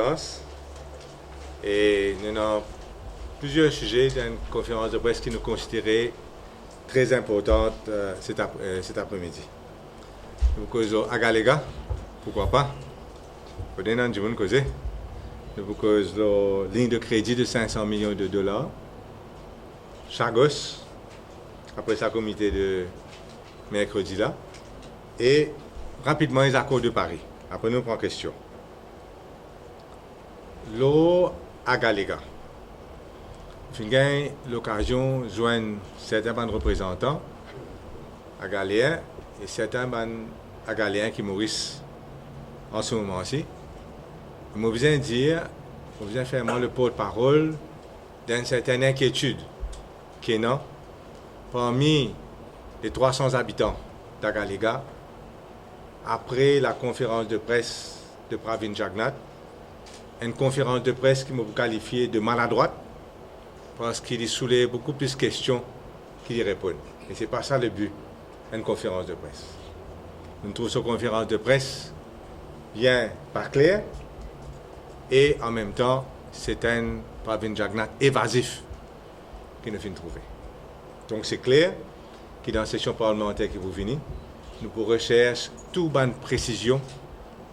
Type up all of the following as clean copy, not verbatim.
présence. Et nous avons plusieurs sujets d'une conférence de presse qui nous considéraient très importante cet après-midi. Nous causons Agalega, pourquoi pas. Nous causons la ligne de crédit de 500 millions de dollars. Chagos, après sa comité de mercredi là. Et rapidement les accords de Paris. Après nous prendre question. L'eau Agalega. Nous avons l'occasion de joindre certains représentants agaléens et certains agaléens qui mourissent en ce moment-ci. Je besoin dire, je besoin faire moi le porte-parole d'une certaine inquiétude qui est là parmi les 300 habitants d'Agalega après la conférence de presse de Pravin Jagnnath, une conférence de presse qui m'a qualifié de maladroite parce qu'il y soulève beaucoup plus de questions qu'il y répond. Et ce n'est pas ça le but d'une conférence de presse. Nous trouvons cette conférence de presse bien pas claire et en même temps, c'est un Pravin Jagnnath évasif qui nous vient trouver. Donc c'est clair que dans la session parlementaire qui vous venez, nous pourrons rechercher toute bonne précision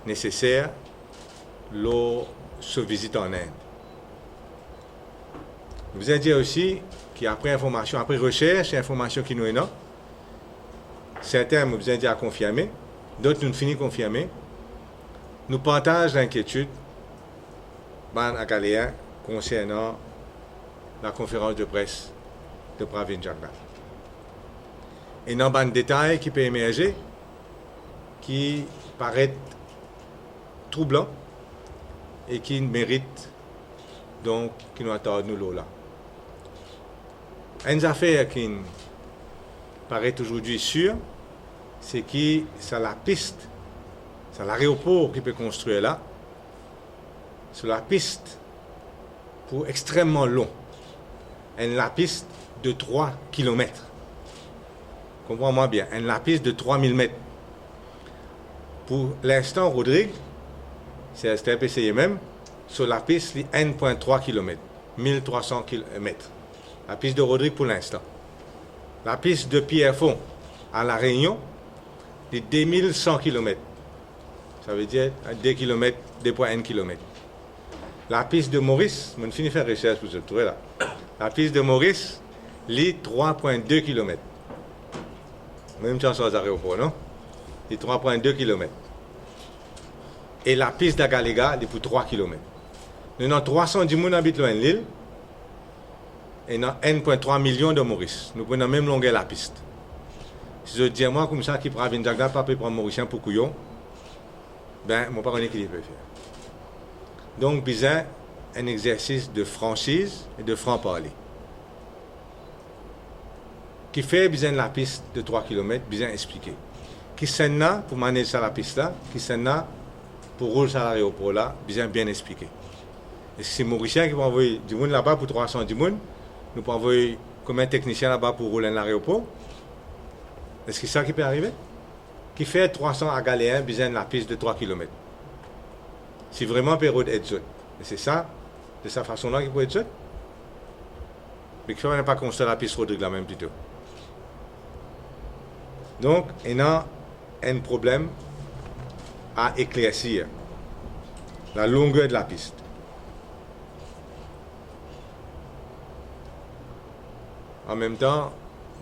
nécessaire lors de cette visite en Inde. Je vous ai dit aussi qu'après information, après recherche et information qui nous est là, certains nous ont dit à confirmer, d'autres nous finissent confirmer, nous partageons l'inquiétude agaléens concernant la conférence de presse de Pravin Jagnnath. Et dans un détail qui peut émerger, qui paraît troublant et qui mérite donc qui nous attend nous là. Une affaire qui paraît aujourd'hui sûre, c'est que c'est la piste, c'est l'aéroport qui peut construire là, c'est la piste pour extrêmement long, et la piste de 3 km. Comprends-moi bien, la piste de 3000 mètres. Pour l'instant, Rodrigue, c'est un PCI même, sur la piste, c'est 1,3 km, 1300 km. La piste de Rodrigue pour l'instant. La piste de Pierrefonds à La Réunion, c'est 2100 km. Ça veut dire 2 km, 2,1 km. La piste de Maurice, je finis de faire recherche pour se trouver là. La piste de Maurice, c'est 3,2 km. Même chance aux aéroports, non? C'est 3,2 km. Et la piste d'Agalega, c'est pour 3 km. Nous avons 310 personnes qui habitent loin de l'île et nous avons 1,3 million de Maurice. Nous prenons même longueur la piste. Si je dis moi comme ça, qui prend Pravin Jagnnath, pas prendre Mauricien pour couillon, ben, mon parent qui peut faire. Donc, besoin un exercice de franchise et de franc-parler. Qui fait besoin de la piste de 3 km, besoin expliquer. Qui s'en a pour manager ça la piste là, qui s'en a pour rouler sur l'aéroport là, besoin bien expliquer. Et si c'est Mauricien qui va envoyer du monde là-bas pour 310 personnes, nous pouvons envoyer combien de techniciens là-bas pour rouler dans l'aéroport? Est-ce que c'est ça qui peut arriver? Qui fait 300 à Galéen besoin de la piste de 3 km? Si vraiment période est zone. Et c'est ça, de sa façon-là qu'il peut être zone. Mais qui fait qu'on n'a pas construit la piste Rodrigue là même plutôt. Donc, il y a un problème à éclaircir. La longueur de la piste. En même temps,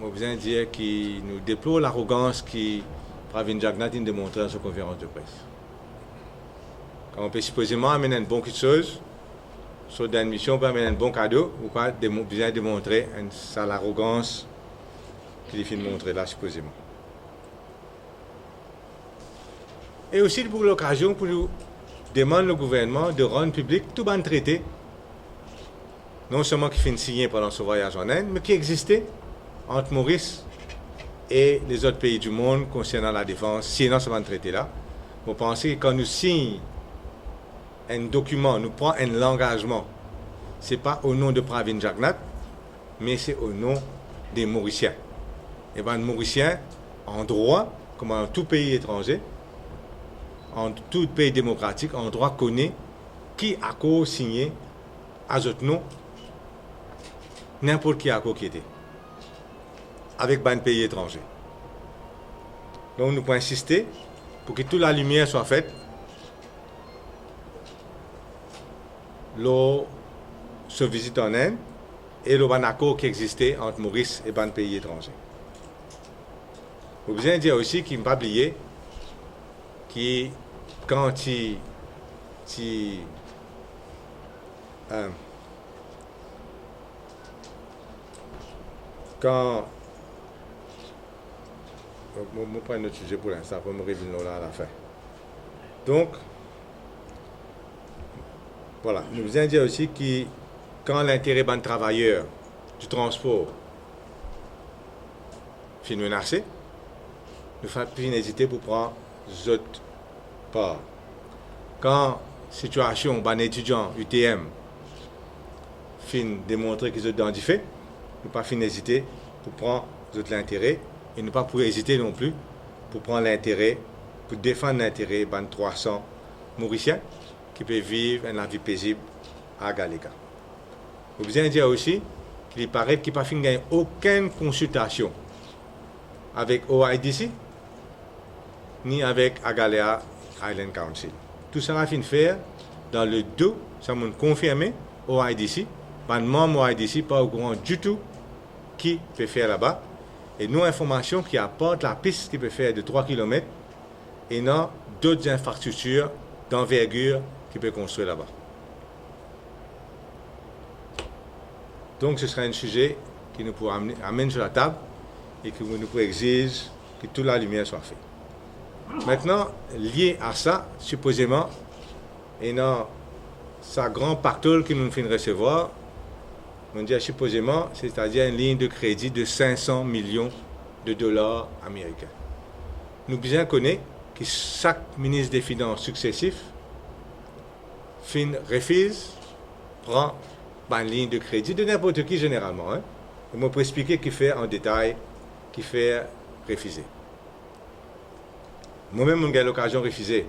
je besoin de dire qu'il nous déplore l'arrogance que Pravin Jagnnath a démontrée dans sa conférence de presse. Quand on peut supposément amener une bonne chose, sur une mission, on peut amener un bon cadeau, ou pas besoin de démontrer l'arrogance qu'il a fait montrer là, supposément. Et aussi pour l'occasion, pour nous demander au gouvernement de rendre public tout bon traité, non seulement qui fait signer pendant ce voyage en Inde, mais qui existait entre Maurice et les autres pays du monde concernant la défense, signant ce traité-là. Vous pensez que quand nous signons un document, nous prenons un engagement, ce n'est pas au nom de Pravin Jagnnath, mais c'est au nom des Mauriciens. Et bien, les Mauriciens, en droit, comme en tout pays étranger, en tout pays démocratique, en droit connaît qui a signé à notre nom n'importe qui accord qui était avec un pays étranger. Donc nous pouvons insister pour que toute la lumière soit faite. L'eau se visite en Inde et le accord qui existait entre Maurice et un pays étranger. Vous besoin dire aussi qu'il ne faut pas oublier que quand je prends un autre sujet pour l'instant, pour me revenir là à la fin. Donc, voilà, nous besoin dire aussi que quand l'intérêt des travailleurs du transport finit menacé, nous ne faut plus hésiter pour prendre autres parts. Quand la situation des étudiants UTM finit démontrer qu'ils ont identifié, nous ne pas hésiter pour prendre l'intérêt et ne pas pour hésiter non plus pour prendre l'intérêt, pour défendre l'intérêt des 300 Mauriciens qui peuvent vivre une vie paisible à Galega. Vous besoin dire aussi qu'il paraît qu'il n'y a pas gagné aucune consultation avec OIDC ni avec Agalea Island Council. Tout ça va faire dans le dos, ça m'a confirmé OIDC, pas de membre OIDC pas au courant du tout qui peut faire là-bas. Et nos informations qui apportent la piste qui peut faire de 3 km et non d'autres infrastructures d'envergure qui peut construire là-bas. Donc ce sera un sujet qui nous pourra amener sur la table et que nous pourrons exiger que toute la lumière soit faite. Maintenant, lié à ça, supposément, et dans sa grand pactole que nous finissons de recevoir, on dit supposément, c'est-à-dire une ligne de crédit de 500 millions de dollars américains. Nous bien connaissons que chaque ministre des Finances successif refuse, prend une ligne de crédit de n'importe qui généralement. Hein. Et moi, pour expliquer qui fait en détail, qui fait refuser. Moi-même, j'ai eu l'occasion de refuser.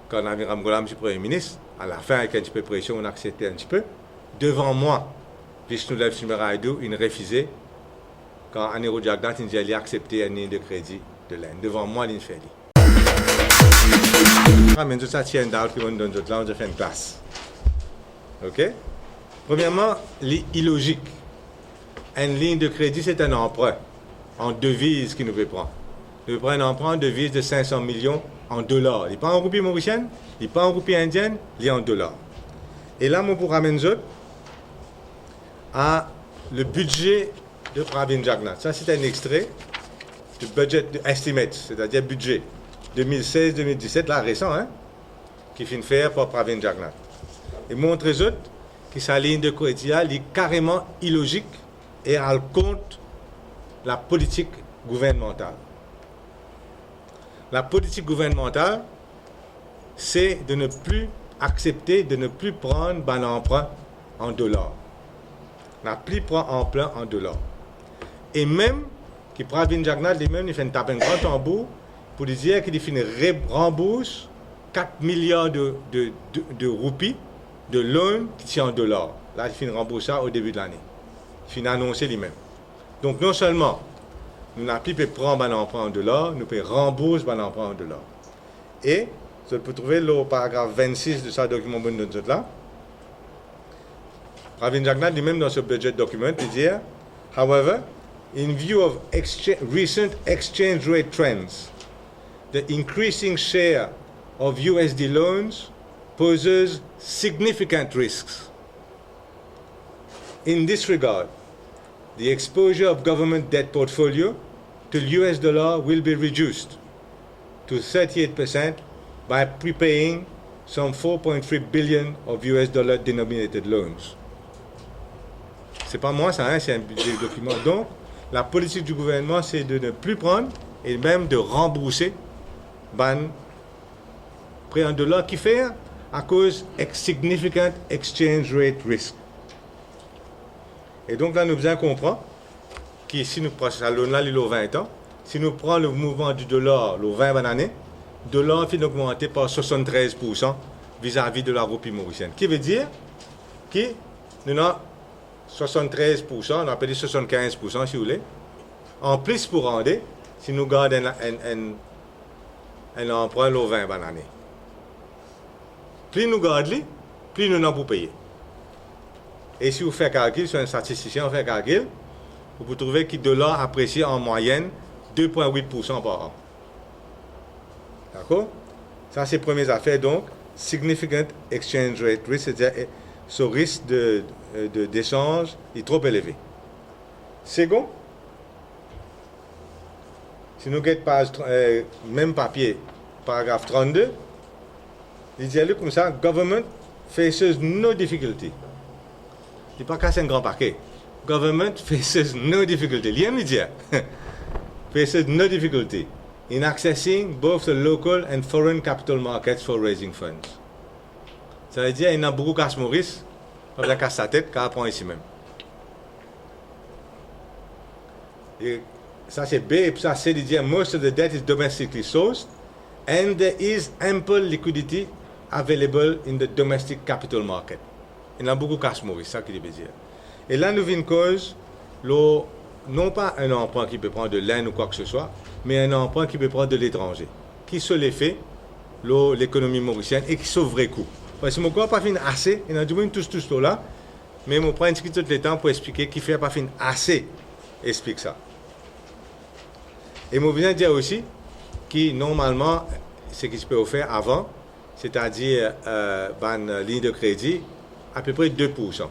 Quand on avait Ramgolam, je suis Premier ministre, à la fin, avec un petit peu de pression, on a accepté un petit peu. Devant moi, Vishnudev Simaraïdou, il refusait. Quand Anero Jagannath, il a accepté une ligne de crédit de l'Inde. Devant moi, il fait. Mais tout ça tient d'art qui vont donner d'autres là, on fait une classe. OK? Premièrement, illogique. Une ligne de crédit, c'est un emprunt en devise qui nous veut prendre. Nous veut prendre un emprunt en devise de 500 millions en dollars. Il n'est pas en roupie mauricienne, il n'est pas en roupie indienne, il est en dollars. Et là, moi, pour ramener ça à le budget de Pravin Jagannath. Ça, c'est un extrait du budget estimate, c'est-à-dire budget 2016-2017, là récent, hein, qui finit faire pour Pravin Jagannath. Et montre aux autres que sa ligne de crédit est carrément illogique et elle compte la politique gouvernementale. La politique gouvernementale, c'est de ne plus accepter, de ne plus prendre un emprunt en dollars. On n'a plus prendre emprunt en dollars. Et même, qui Pravin Jagannath lui-même, il fait taper un grand tambour pour dire qu'il rembourse 4 milliards de roupies de loan qui tient en dollars. Là, il finit rembourser ça au début de l'année. Il finit annoncer lui-même. Donc, non seulement, nous n'avons plus pu prendre un emprunt en dollars, nous pouvons rembourser un emprunt en dollars. Et, vous pouvez trouver le paragraphe 26 de ce document là. Pravin Jagannath lui-même dans ce budget document, il dit, however, in view of recent exchange rate trends, the increasing share of USD loans poses significant risks. In this regard, the exposure of government debt portfolio to US dollar will be reduced to 38% by prepaying some 4.3 billion of US dollar denominated loans. C'est pas moi ça, hein, c'est un document. Donc, la politique du gouvernement, c'est de ne plus prendre et même de rembourser ban prêt en dollars qui fait à cause significant exchange rate risk. Et donc là, nous devons comprendre que si nous prenons ça, là, il a 20 ans, si nous prenons le mouvement du dollar, le 20 années, le dollar finit d'augmenter par 73% vis-à-vis de la roupie mauricienne. Qui veut dire que nous avons 73%, on appelle 75% si vous voulez, en plus pour rendre si nous gardons un emprunt le 20 l'année. Plus nous gardons, plus nous n'avons pour payer. Et si vous faites un calcul, sur un statisticien, on fait un calcul, vous pouvez trouver que le dollar apprécie en moyenne 2,8% par an. D'accord? Ça, c'est les premières affaires. Donc, significant exchange rate risk, c'est-à-dire ce risque d'échange est trop élevé. Second, si nous regardons page, même papier, paragraphe 32, il dit comme ça, government faces no difficulty. Il n'est pas cassé un grand paquet. Government faces no difficulty. Il me dit, faces no difficulty in accessing both the local and foreign capital markets for raising funds. Ça veut dire qu'il y a beaucoup de casse Maurice, pas de casse sa tête, qu'à prendre ici même. Et ça c'est B, et puis ça c'est de dire most of the debt is domestically sourced and there is ample liquidity available in the domestic capital market. Il y a beaucoup de casse Maurice, ça qu'il veut dire. Et là nous vient une cause, non pas un emprunt qui peut prendre de l'Inde ou quoi que ce soit, mais un emprunt qui peut prendre de l'étranger, qui se l'est fait l'économie mauricienne et qui sauve vrai coup. Parce que mon corps pas fini assez, il y a du moins tous là, mais je prends tout le temps pour expliquer qui fait pas fini assez, explique ça. Et je viens dire aussi que normalement, ce qui se peut faire avant, c'est-à-dire une ligne de crédit, à peu près 2%.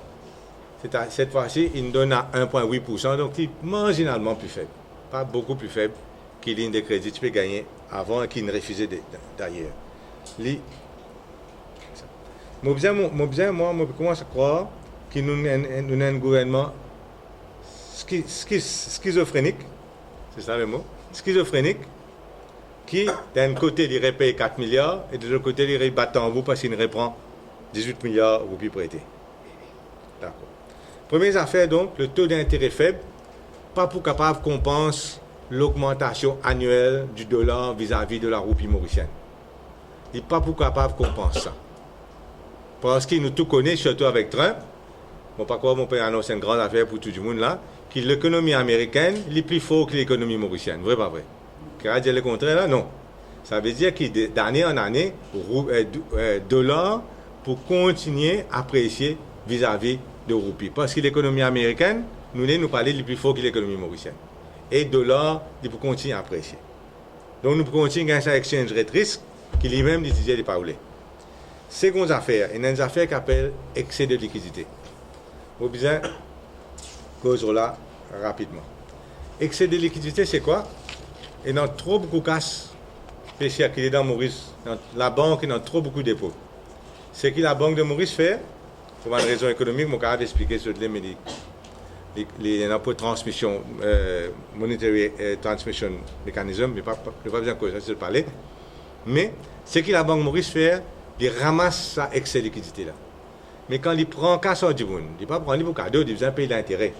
Cette fois-ci, il nous donne à 1,8%, donc c'est marginalement plus faible. Pas beaucoup plus faible que ligne de crédit tu peux gagner avant et qui ne refusait d'ailleurs. Moi, je commence à croire que nous avons un gouvernement schizophrénique, c'est ça le mot, schizophrénique, qui d'un côté il repaye 4 milliards et de l'autre côté il rebat en bout parce qu'il reprend 18 milliards au plus prêté. D'accord. Première affaire donc, le taux d'intérêt faible, pas pour capable compenser l'augmentation annuelle du dollar vis-à-vis de la roupie mauricienne. Il n'est pas pour capable compenser ça. Parce qu'il nous tout connaît, surtout avec Trump, bon, pas quoi, mon père annonce une grande affaire pour tout le monde là, que l'économie américaine est plus forte que l'économie mauricienne. Vrai, pas vrai? Qui a dit le contraire là? Non. Ça veut dire que d'année en année, dollar pour continuer à apprécier vis-à-vis de roupie. Parce que l'économie américaine, nous parlons le plus fort que l'économie mauricienne. Et dollar, il peut continuer à apprécier. Donc nous pouvons continuer à gagner un exchange rate risque qui lui-même disait de parler. Seconde affaire, il y a une affaire qui s'appelle excès de liquidité. Vous besoin cause là rapidement. Excès de liquidité, c'est quoi? Il y a trop beaucoup de casse spécial qui est dans Maurice. Dans la banque, il y a trop beaucoup de dépôts. Ce que la banque de Maurice fait, pour une raison économique, mon cas expliqué sur les impôts de transmission, monetary transmission mécanisme, mais pas besoin de ça, parler. Mais ce que la banque Maurice fait, il ramasse sa excès de liquidité là. Mais quand il prend cash au Djiboun, il ne prend pas pour cadeau, il vient payer l'intérêt.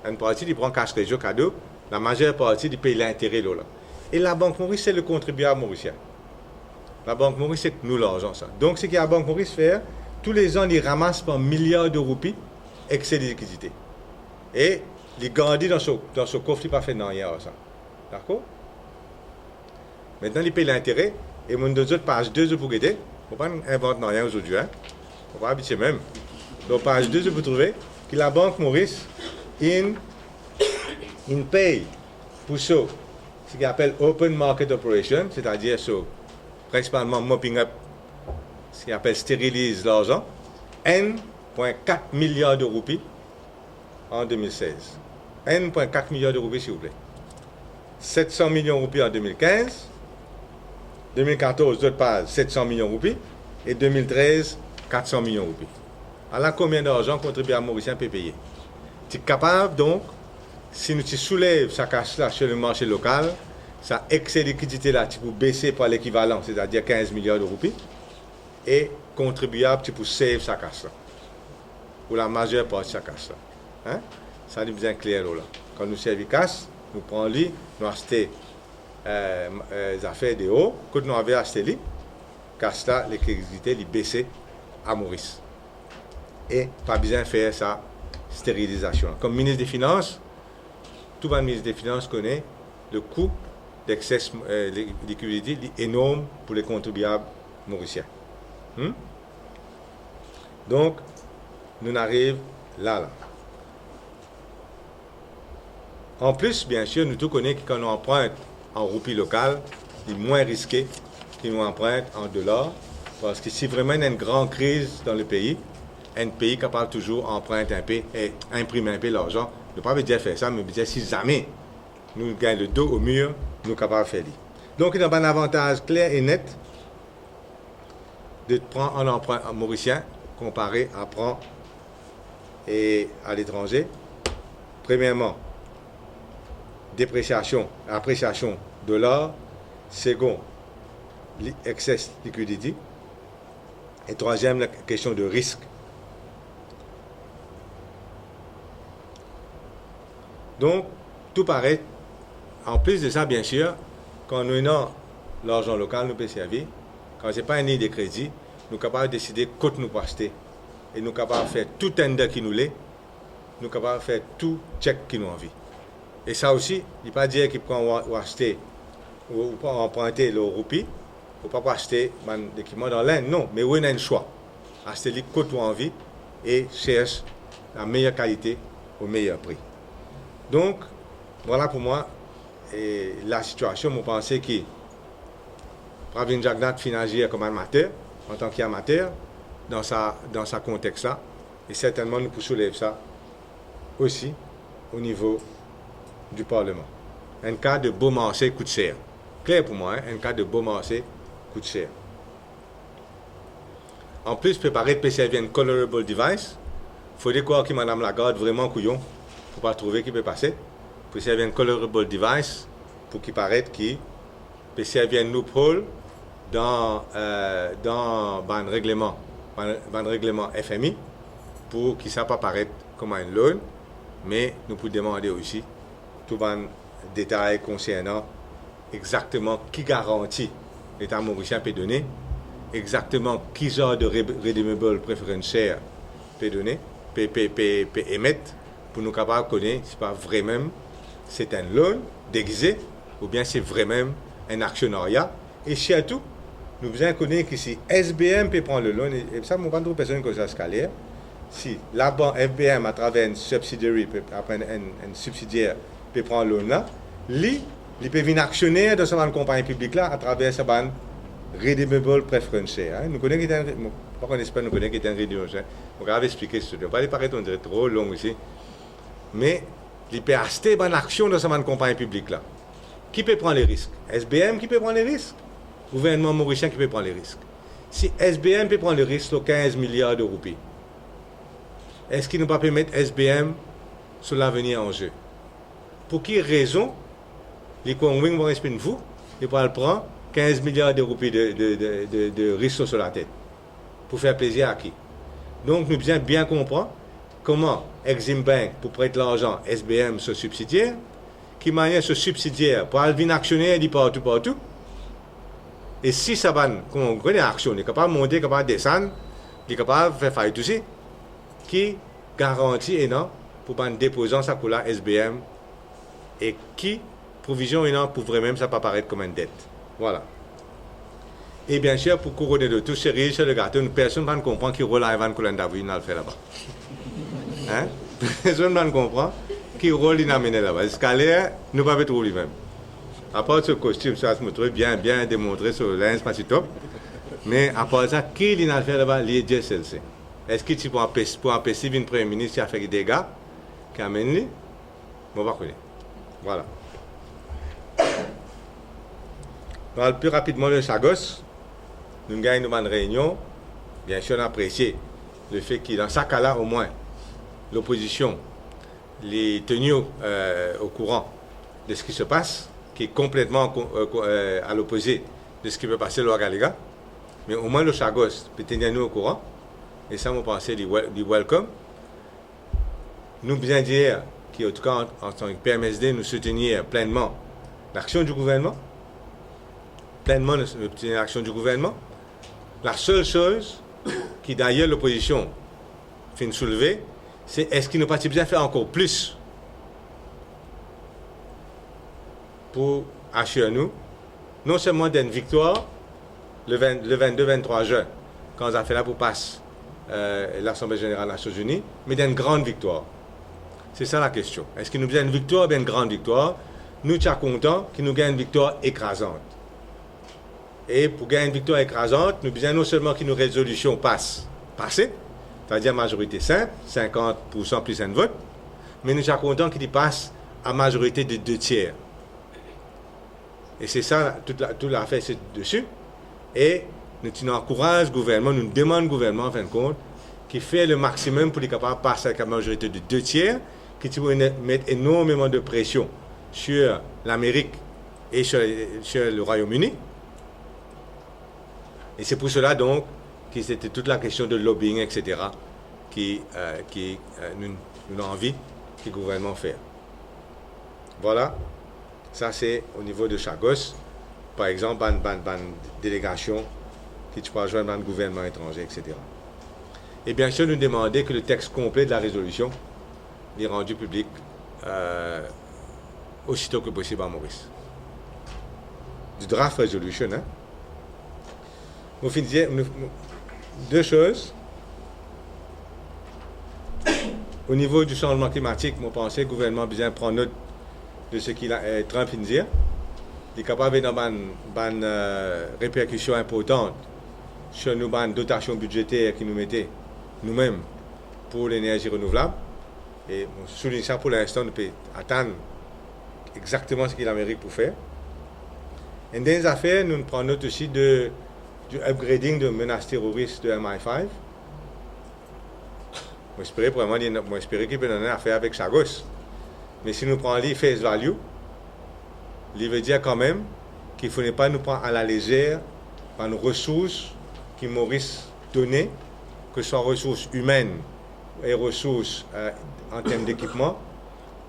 Une partie, il prend cash région cadeau, la majeure partie, il paye l'intérêt là. Et la Banque Maurice, c'est le contribuable mauricien. La Banque Maurice, c'est nous l'argent ça. Donc, ce que la Banque Maurice fait, tous les ans, il ramasse par milliards de roupies excès de liquidité. Et il grandit dans ce coffre, il n'a pas fait rien ça. D'accord? Maintenant, il paye l'intérêt. Et mon deux autres, page 2, pour aider. On ne va pas inventer rien aujourd'hui. Hein? On va habituer même. Donc, page 2, vous trouvez que la Banque Maurice, il paye pour ça, ce qu'on appelle Open Market Operation, c'est-à-dire principalement mopping up, ce qu'on appelle stérilise l'argent, 1,4 milliard de roupies en 2016. 1,4 milliard de roupies, s'il vous plaît. 700 millions de roupies en 2015. 2014, d'autres pages, 700 millions de roupies. Et 2013, 400 millions de roupies. Alors, combien d'argent contribuable mauricien peut payer? Tu es capable, donc, si nous soulèves sa cash-là sur le marché local, ça excès de liquidité là, tu peux baisser par l'équivalent, c'est-à-dire 15 milliards de roupies. Et contribuable, tu peux save sa cash-là. Pour la majeure partie de sa cash-là. Hein? Ça devient bien clair là. Quand nous servons cash, nous prenons lui, nous achetons les affaires de haut, quand nous avons acheté lui, casta les crédibilités, les baisser à Maurice. Et pas besoin de faire sa stérilisation. Comme ministre des Finances, tout le ministre des Finances connaît le coût d'excès de liquidité énorme pour les contribuables mauriciens. Donc, nous arrivons là. En plus, bien sûr, nous tous connaissons que quand on emprunte en roupie locale, il est moins risqué qu'on emprunte en dollars. Parce que si vraiment il y a une grande crise dans le pays, un pays capable toujours d'emprunter un peu et imprimer un peu l'argent, ne pas dire faire ça, mais dire si jamais nous gagnons le dos au mur, nous sommes capables de faire ça. Donc, il y a un avantage clair et net de prendre un emprunt mauricien comparé à prendre et à l'étranger. Premièrement, appréciation de l'or. Second, excès de liquidité. Et troisième, la question de risque. Donc, tout paraît. En plus de ça, bien sûr, quand nous avons l'argent local, nous peut servir. Quand ce n'est pas une ligne de crédit, nous sommes capables de décider quoi nous acheter. Et nous sommes capables de faire tout tender qui nous l'est. Nous sommes capables de faire tout check qui nous envie. Et ça aussi, il ne pas dire qu'il peut acheter ou pas emprunter le roupie, ou pas acheter des équipements dans l'Inde. Non, mais on a un choix. Acheter les côtes ou envie et cherche la meilleure qualité au meilleur prix. Donc, voilà pour moi et la situation. Je pense que Pravin Jagannath finit comme amateur, en tant qu'amateur, dans sa contexte-là. Et certainement, nous pouvons soulever ça aussi au niveau du Parlement. Un cas de beau marché coûte cher. Clair pour moi, un cas de beau marché coûte cher. En plus, préparer de servir un colorable device, il faut croire que Mme Lagarde vraiment couillon pour ne pas trouver qui peut passer. Pour servir un colorable device pour qu'il paraisse qu'il peut servir un loophole dans le règlement FMI pour qu'il ne soit pas paraître comme un loan, mais nous pouvons demander aussi tout les détails concernant exactement qui garantit l'État mauricien peut donner, exactement qui genre de redeemable preferential peut donner, peut émettre, pour nous capables de connaître si pas vraiment c'est un loan déguisé ou bien c'est vraiment un actionnariat. Et surtout, nous devons connaître que si SBM peut prendre le loan, et ça, je ne pas trop personne que ça scalaire, si la banque FBM à travers une subsidiary, après un subsidiaire, peut prendre le loan là, il peut venir actionnaire de cette compagnie publique là à travers sa bande redeemable preferential. Nous connaissons qu'il est pas qu'on espère, nous connaissons qu'il est un redeemable. On va expliquer ce que pas paraître on dirait trop long ici. Mais il peut acheter une action de cette compagnie publique là. Qui peut prendre les risques? SBM qui peut prendre les risques? Gouvernement mauricien qui peut prendre les risques? Si SBM peut prendre le risque de 15 milliards de roupies, est-ce qu'il ne peut pas mettre SBM sur l'avenir en jeu? Pour quelle raison les Conwing vont expliquer vous, ils vont prendre 15 milliards de roupies de risques sur la tête? Pour faire plaisir à qui? Donc nous devons bien comprendre comment Exim Bank, pour prêter l'argent, SBM se subsidiaire, qui manière ce subsidiaire pour aller venir actionnaire dit partout. Et si ça va, comme on connaît l'action, il est capable de monter, capable de descendre, il est capable de faire faillite aussi, qui garantit énorme pour un déposant ça pour la SBM et qui provision énorme pour vraiment ça pas paraître comme une dette. Voilà. Et bien sûr, pour couronner de tout, c'est riche, le gâteau, personne ne comprend qui rôle Ivan Kolandavouine a fait là-bas. Hein? Personne ne comprend qui rôle il a mené là-bas. Escalier, nous ne pouvons pas trouver lui-même. À part ce costume, ça se montre bien démontré sur l'inspace top. Mais à part ça, qui il a fait là-bas, il est Dieu seul. Est-ce que tu peux empêcher une Premier ministre qui a fait des dégâts, qui amène lui? On va connaître. Voilà. On parle plus rapidement de Sagos. Nous gagnons une réunion. Bien sûr, on a apprécié le fait que dans ce cas-là, au moins, l'opposition les tenue au courant de ce qui se passe, qui est complètement à l'opposé de ce qui peut passer au Galega. Mais au moins, le Sagos peut tenir nous au courant. Et ça, on pensait du welcome. Nous bien dire qu'en tout cas, en tant que PMSD, nous soutenir pleinement l'action du gouvernement. Pleinement soutenir l'action du gouvernement. La seule chose qui d'ailleurs l'opposition fait soulever, c'est est-ce qu'il n'a pas bien faire encore plus pour assurer nous, non seulement d'une victoire le 22-23 juin, quand on a fait là pour passer l'Assemblée générale des Nations Unies, mais d'une grande victoire. C'est ça la question. Est-ce qu'il nous vient une victoire ou bien une grande victoire? Nous sommes contents qu'il nous gagne une victoire écrasante. Et pour gagner une victoire écrasante, nous besoin non seulement que nos résolutions passent, c'est-à-dire majorité simple, 50% plus un vote, mais nous sommes contents qu'il passe à majorité de 2 tiers. Et c'est ça, toute l'affaire, c'est dessus. Et nous encourageons le gouvernement, nous demandons au gouvernement, en fin de compte, qui fait le maximum pour être capable de passer avec la majorité de 2 tiers, qui va mettre énormément de pression sur l'Amérique et sur le Royaume-Uni. Et c'est pour cela donc que c'était toute la question de lobbying, etc., qui nous a envie que le gouvernement fait. Voilà, ça c'est au niveau de Chagos. Par exemple, une délégation qui tu peux rejoindre un gouvernement étranger, etc. Et bien sûr, nous demandons que le texte complet de la résolution est rendu public aussitôt que possible à Maurice. Du draft resolution, hein. Nous finissons 2 choses. Au niveau du changement climatique, je pense que le gouvernement a besoin de prendre note de ce qu'il est Trump vient de dire. Il est capable d'avoir une répercussion importante sur nos dotations budgétaires qui nous mettait nous-mêmes pour l'énergie renouvelable. Et on souligne ça pour l'instant, on peut attendre exactement ce que l'Amérique peut faire. Et dans les affaires, nous prenons note aussi du upgrading de menaces terroristes de MI5. J'espère qu'il peut en avoir affaire avec Chagos. Mais si nous prenons les face value, il veut dire quand même qu'il ne faut pas nous prendre à la légère par nos ressources que Maurice donnait, que ce soit ressources humaines et ressources en termes d'équipement,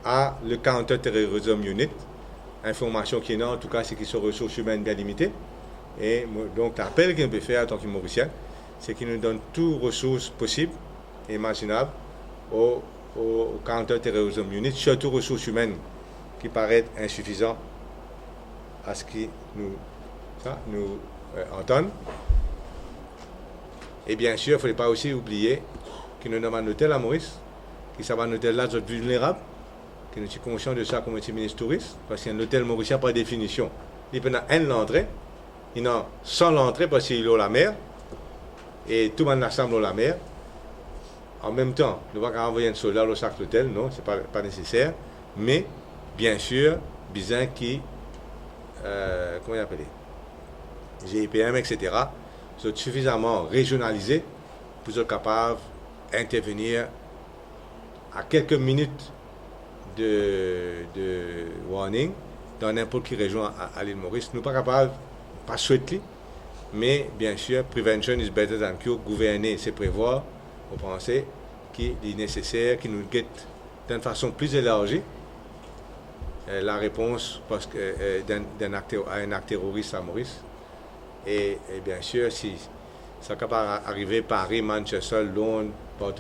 à le Counter-Terrorism Unit. Information qui est là, en tout cas, c'est qu'ils sont ressources humaines bien limitées. Et donc, l'appel qu'on peut faire en tant que Mauricien, c'est qu'il nous donne toutes les ressources possibles et imaginables au Counter-Terrorism Unit, surtout ressources humaines qui paraissent insuffisantes à ce qui nous entendent. Et bien sûr, il ne faut pas aussi oublier que nous avons un hôtel à Maurice, qui s'appelle un hôtel là, vulnérable, que nous sommes conscients de ça comme ministre touriste, parce qu'un hôtel mauricien, par définition, il peut y avoir une l'entrée, il y a 100 l'entrée parce qu'il est à la mer, et tout le monde assemble à la mer. En même temps, nous ne pouvons pas envoyer un soldat au sac l'hôtel, non, ce n'est pas nécessaire, mais bien sûr, besoin qui, comment il appelle, GIPM, etc., sont suffisamment régionalisés pour être capables d'intervenir à quelques minutes de warning dans n'importe quelle région à l'île Maurice. Nous ne sommes pas capables, pas souhaiter, mais bien sûr, prevention is better than cure. Gouverner, c'est prévoir. Vous pensez qu'il est nécessaire qu'il nous guette d'une façon plus élargie la réponse parce que, d'un acte terroriste à Maurice. Et bien sûr, si ça est capable d'arriver à Paris, Manchester, Londres,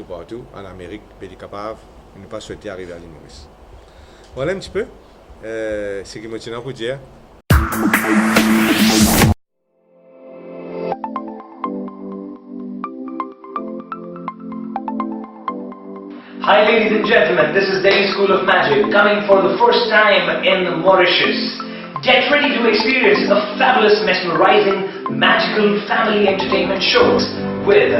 partout, en Amérique, il est capable de ne pas souhaiter arriver à l'île Maurice. Voilà un petit peu ce que je tiens à vous dire. Hi ladies and gentlemen, this is Delhi School of Magic coming for the first time in Mauritius. Get ready to experience a fabulous, mesmerizing, magical family entertainment shows with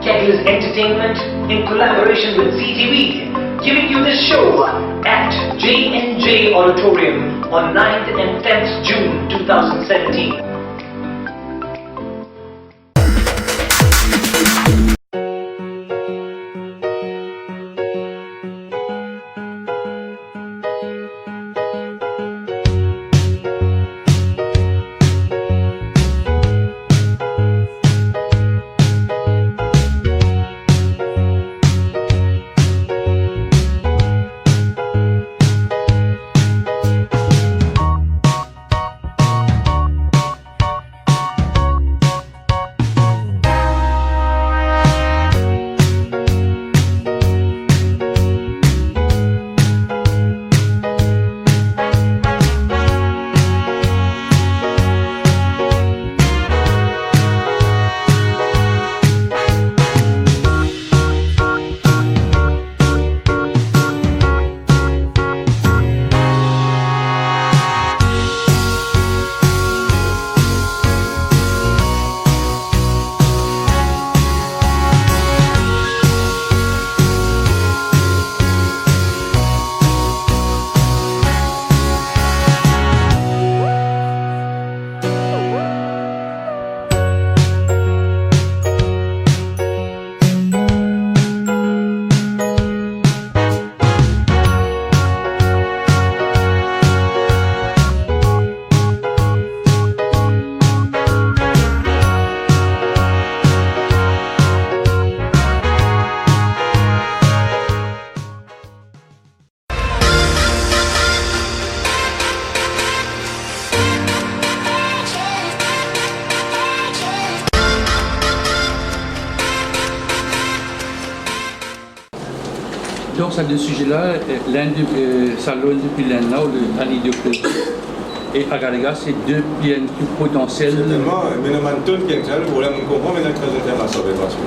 Kettle's Entertainment in collaboration with ZTV, giving you this show at J&J Auditorium on 9th and 10th June 2017. ça de ce sujet-là, l'Inde, Salon depuis l'Inde, là, l'année de plus. Et Agalega, c'est deux biens potentiels. Certainement, mais nous avons tout qui est le problème, on comprend maintenant que les internationaux parce que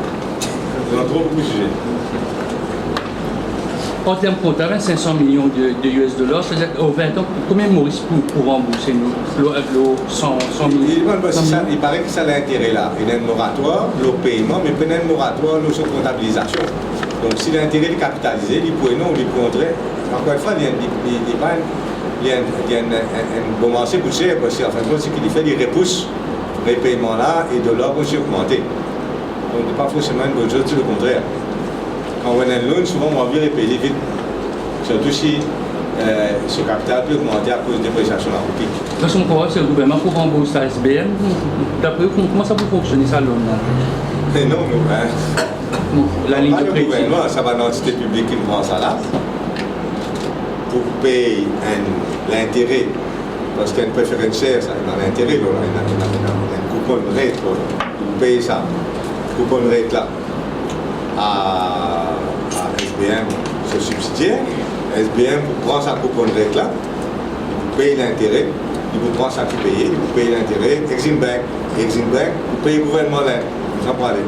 nous avons trop beaucoup de sujets. En termes comptables, 500 millions de US dollars, c'est-à-dire au 20 ans, combien Maurice pour rembourser nous, 100 millions? Il paraît que ça a l'intérêt là. Il y a un moratoire, le paiement, mais il y a un moratoire, le comptabilisation. Donc si l'intérêt est capitalisé, il pourrait non, il pourrait. Encore une fois, il y a un bon marché pour cher, parce qu'en fin de compte, ce qu'il fait, il repousse les paiements là et de l'or aussi augmenter. Donc ce n'est pas forcément une bonne chose, c'est le contraire. Quand on a un loan, souvent on va bien les payer vite. Surtout si ce capital peut augmenter à cause de dépréciation de la roupie. Parce qu'on croit que c'est le gouvernement pour rembourser la SBM. D'après vous, comment ça peut fonctionner ça, loan là? Mais non, la ligne de le crédit. gouvernement, ça va dans l'entité publique qui prend ça là pour payer l'intérêt. Parce qu'il y a une préférentielle, ça dans l'intérêt, il y a un coupon de rate, vous payez ça, coupon de rate là. À SBM, ce subsidiaire. SBM, vous prend sa coupon de rate là, vous payez l'intérêt, il vous prend ça qui paye, vous payez l'intérêt. Exim Bank, vous payez le gouvernement là. Vous en parlez.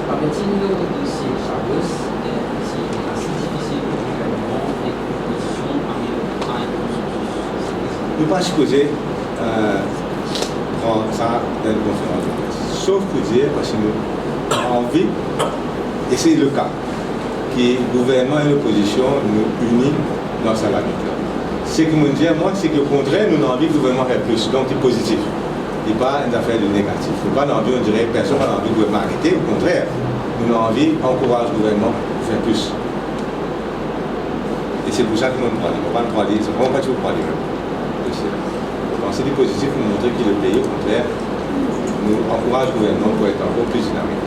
Permettez-nous de ces charges, c'est assez difficile pour le gouvernement et pour l'opposition parmi le temps et le consensus. Je ne peux pas supposer prendre ça dans une conférence de presse. Sauf pour dire, parce que nous avons envie, et c'est le cas, que le gouvernement et l'opposition nous unissent dans sa limite. Ce que nous disons, moi, c'est qu'au contraire, nous avons envie que le gouvernement fasse plus, donc c'est positif. Et pas une affaire de négatif. Il ne faut pas envie, on dirait, personne n'a envie de gouvernement arrêter, au contraire. Nous avons envie d'encourager le gouvernement à faire plus. Et c'est pour ça que nous ne parlons pas. On ne c'est vraiment pas toujours parler. Donc c'est du positif pour montrer qu'il est le pays, au contraire, nous encourage le gouvernement pour être encore plus dynamique.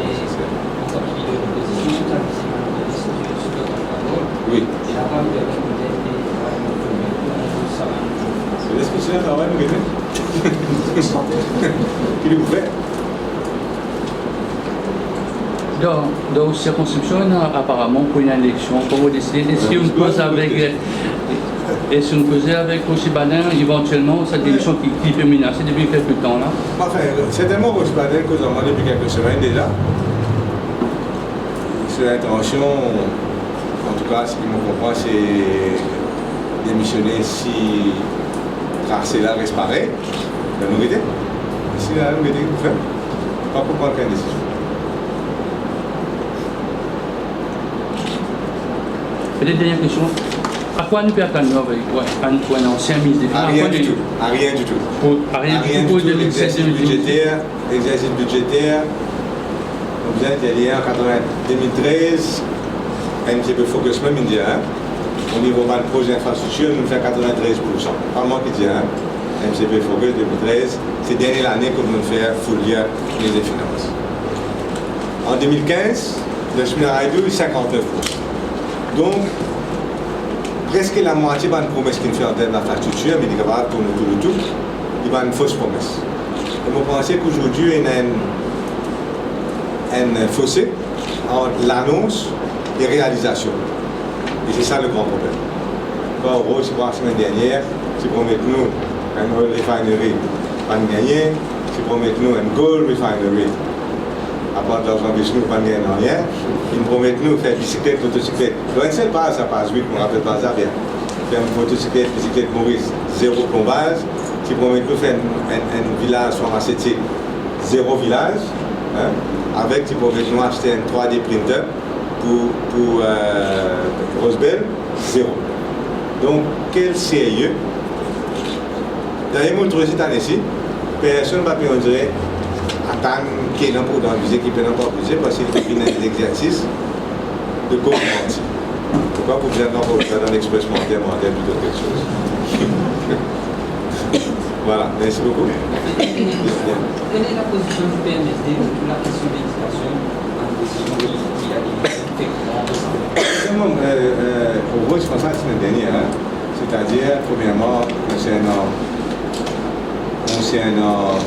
Et en tant que leader d'opposition, tout à fait, c'est mal de décider sur notre parole. Oui. Et la parole de la communauté ça va nous jouer. C'est l'expression de travail, vous voyez. Qu'il est ouvert. Dans la circonscription, apparemment, pour une élection, pour vous décider, est-ce qu'on pose avec. Est-ce qu'on posait avec aussi Badin, éventuellement, cette élection qui peut menacer depuis quelques temps là? Enfin, c'est tellement Roche Badin que nous avons depuis quelques semaines déjà. C'est l'intention, en tout cas, ce qui me comprend, c'est démissionner si Tracé là reste pareil. La nourriture. Si la nourriture, vous faites, pas pour prendre aucune décision. Peut-être dernière question. À quoi nous pertanons avec un ancien ministre des Finances? À rien du tout. À rien du tout. À rien du tout pour l'exercice budgétaire. L'exercice budgétaire, on vient d'y aller en 2013, MCP Focus même indien. Au niveau de projet d'infrastructure, nous faisons 93%. Pas moi qui dis, MCP Focus 2013, c'est dernière année que nous faisons full year les finances. En 2015, le chemin à 59%. Donc, presque la moitié de la promesse qu'il fait en termes d'infrastructure, mais il est capable de tourner tout, il va une fausse promesse. Et vous pensez qu'aujourd'hui, il y a un fossé entre l'annonce et la réalisation. Et c'est ça le grand problème. Quand on voit la semaine dernière, si promettez-nous un oil refinery, pas de gagner, si promettez-nous un gold refinery, à part de l'argent que nous pas gagner rien, ils nous promettent nous faire bicyclette, motocyclette. Donc, c'est pas ça passe vite, on ne rappelle pas ça bien. Faire une motocyclette, bicyclette Maurice, zéro plombage. Ils promettent nous faire un village pharmaceutique, zéro village. Hein, avec, ils promettent nous acheter un 3D printer pour Rosebell, zéro. Donc, quel sérieux. D'ailleurs, moi, je cette année-ci, personne ne va payer, on dirait, attendre qu'il y ait un pour d'envisager, qu'il n'y ait pas obligé, parce qu'il y a des exercices de co-mentir. Pourquoi vous êtes encore dans l'express mentir plutôt que quelque chose. Voilà, merci beaucoup. Quelle est la position du PNSD sur la question de l'éducation en décision qui a été faite? Pour vous, je pense que c'est le dernier. C'est-à-dire, premièrement, concernant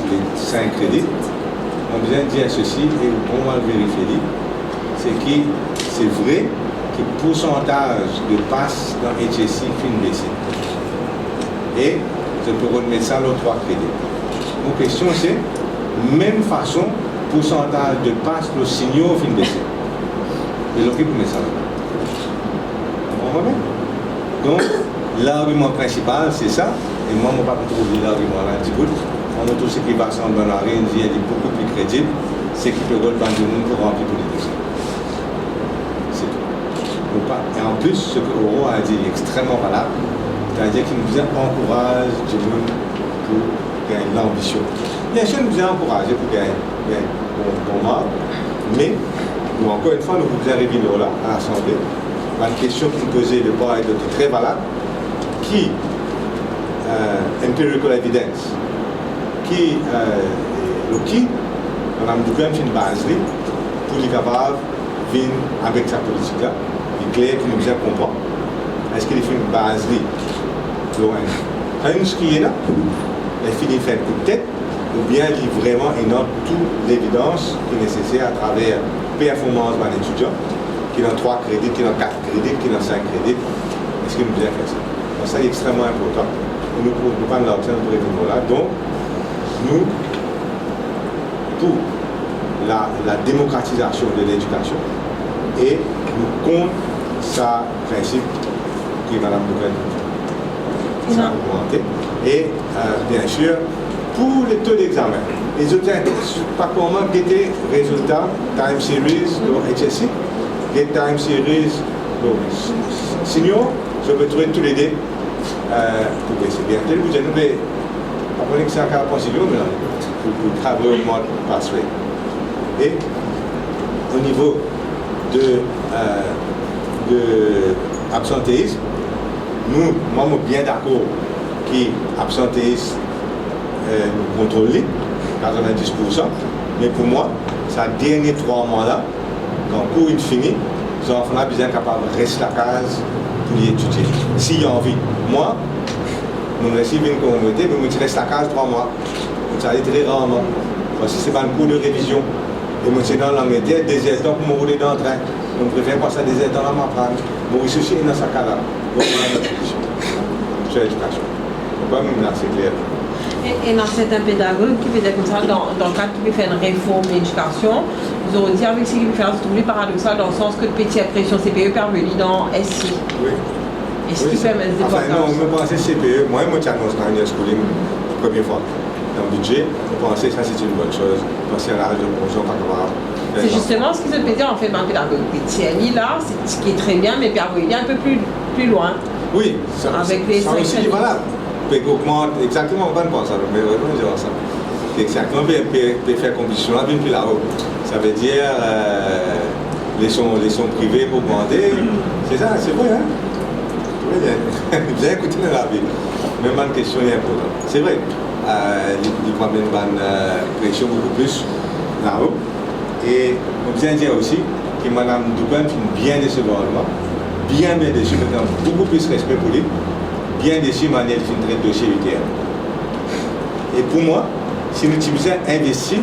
les 5 crédits, on vient de dire ceci et on va vérifier. C'est que c'est vrai que le pourcentage de passes dans HSI fin baissé. Et je peux remettre ça dans 3 crédits. Mon question c'est, même façon, pourcentage de passes, le signaux fin baissé. Et l'on peut mettre ça là. Donc, l'argument principal, c'est ça. Et moi, je ne vais pas trouver l'argument là. On a tout ce qui va sembler dans la région, il est beaucoup plus crédible. C'est qui peut relever de monde pour remplir tous les dossiers. C'est tout. Et en plus, ce que Oro a dit est extrêmement valable. C'est-à-dire qu'il nous encourage du monde pour gagner l'ambition. Bien sûr, nous encourager pour gagner pour moi, mais nous, encore une fois, nous vous arrivons là à l'Assemblée. Une question qui nous posait de part et d'autre très valable, qui empirical evidence, qui on a une base pour les capables de venir avec sa politique là, il est clair qu'il nous a comprendre. Est-ce qu'il fait une base un ce qui est là, il finit faire coup de tête, ou bien il y a vraiment toute l'évidence qui est nécessaire à travers performance d'un étudiant, qui a 3 crédits, qui a 4 crédits, qui a 5 crédits. Est-ce qu'il nous a fait ça? Donc ça est extrêmement important. Nous ne pas l'obtenir pour événement là. Donc, nous, pour la démocratisation de l'éducation, et nous comptons ça principe que Mme Bouquet a augmenté. Et bien sûr, pour les taux d'examen, les autres pas comment guetter résultats, time series, HSC, get time series, signaux, je peux trouver tous les deux pour baisser bien. Tel vous avez apprenez que c'est un cas possible, mais pour travailler au mode passé. Et au niveau de absentéisme, moi, je suis bien d'accord que l'absentéisme nous contrôle 90%, mais pour moi, ces derniers 3 mois-là, quand le cours est fini, les enfants sont bien capables de rester à la case pour y étudier. S'il y a envie. Moi, je reste une communauté, mais je reste à la case 3 mois. Ça arrive très rarement. Parce que ce n'est pas un cours de révision. Et moi, c'est dans l'anglais, 2 heures temps pour me rouler dans le train. Donc, je préfère passer 2 heures temps dans ma prendre. Mon souci est dans sa cas-là. Donc, sur l'éducation. Donc, même là, c'est clair. Et dans certains pédagogues qui veut dire comme ça, dans le cadre qui veut faire une réforme de l'éducation, ils auront dit avec ce qui veut faire, c'est trouvé paradoxal dans le sens que le petit pression CPE permet dans SI. Oui. Et ce qui permet de enfin, non, je pensais CPE, moi, je annonce dans le schooling la première fois. Dans le budget, je pensais que ça c'est une bonne chose. Je pensais à l'âge de bonjour, pas capable. C'est justement ce qui se peut dire en fait dans le pédagogue PTNI là, c'est ce qui est très bien, mais Pierre Boyer un peu plus loin. Oui, ça, avec les ça aussi valable. Augmente exactement, on va pas ça, mais vraiment je ça. Exactement, peut faire compétition là, puis là-haut. Ça veut dire les sons privés pour augmenter. C'est ça, c'est vrai, hein? Vous avez écouté dans la vie. Même une question est importante. C'est vrai, il prend une pression beaucoup plus là-haut. Et on vient dire aussi que Mme Dupin finit bien décevoir, bien déçu, maintenant beaucoup plus respect pour lui. Bien déçu, manière de faire un dossier UTM. Et pour moi, si nous devons investir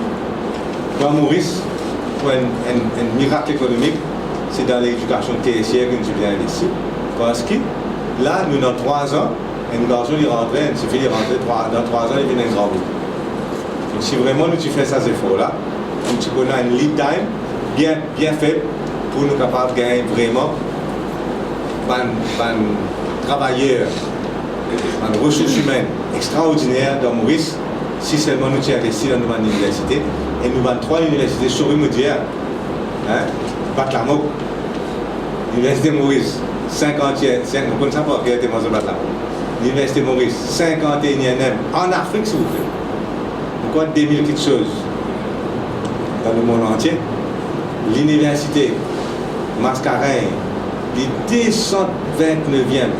dans Maurice pour un miracle économique, c'est dans l'éducation tertiaire que nous devons investir. Parce que là, nous, dans 3 ans, un garçon il rentre, il suffit de rentrer dans 3 ans, il vient un grand bout. Donc si vraiment nous faisons ces efforts-là, nous avons un lead time bien fait pour nous capables de gagner vraiment un travailleur, une ressource humaine extraordinaire dans Maurice, si seulement nous investissons dans une université. Et nous avons 3 universités sur immédiat. Batlamok, l'Université Maurice, 50e, vous ne savez pas quel était mon Batlamok. L'Université Maurice, 51e en Afrique, s'il vous plaît. Pourquoi 2000 quelque chose dans le monde entier? L'Université Mascarein, les 229e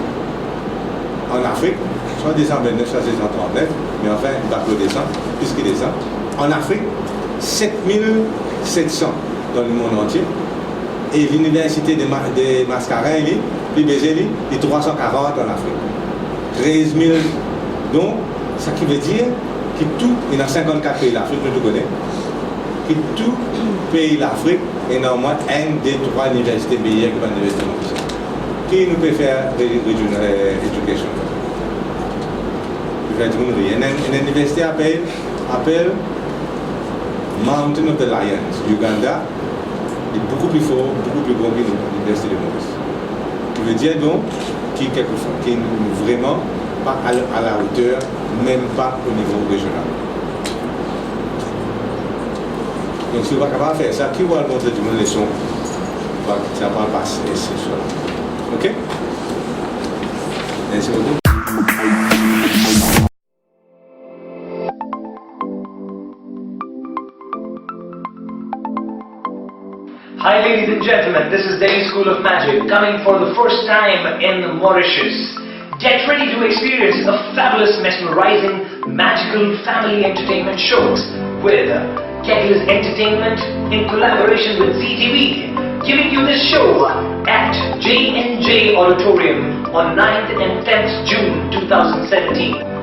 en Afrique, soit 229, soit 239, mais enfin, le bateau descend, puisqu'il descend. En Afrique, 7700 dans le monde entier. Et l'université de Mascarein, les 340 en Afrique. 13 000. Donc, ça qui veut dire que tout, il y a 54 pays d'Afrique, je te connais, que tout pays d'Afrique et normalement, un des 3 universités meilleures que l'université Maurice. Qui nous peut faire regional education? Une université appelle Mountain of the Lions, Uganda, est beaucoup plus fort, beaucoup plus grand que l'université de Maurice. Qui veut dire donc qui est vraiment pas à la hauteur, même pas au niveau régional. Donc si vous n'êtes pas capable de faire ça, qui va montrer du monde leçon? Ça ne va pas passer, c'est ça. Ok? Merci beaucoup. Hi ladies and gentlemen, this is Delhi School of Magic coming for the first time in Mauritius. Get ready to experience a fabulous, mesmerizing, magical family entertainment shows with Kettle's Entertainment in collaboration with ZTV, giving you this show at J&J Auditorium on 9th and 10th June 2017.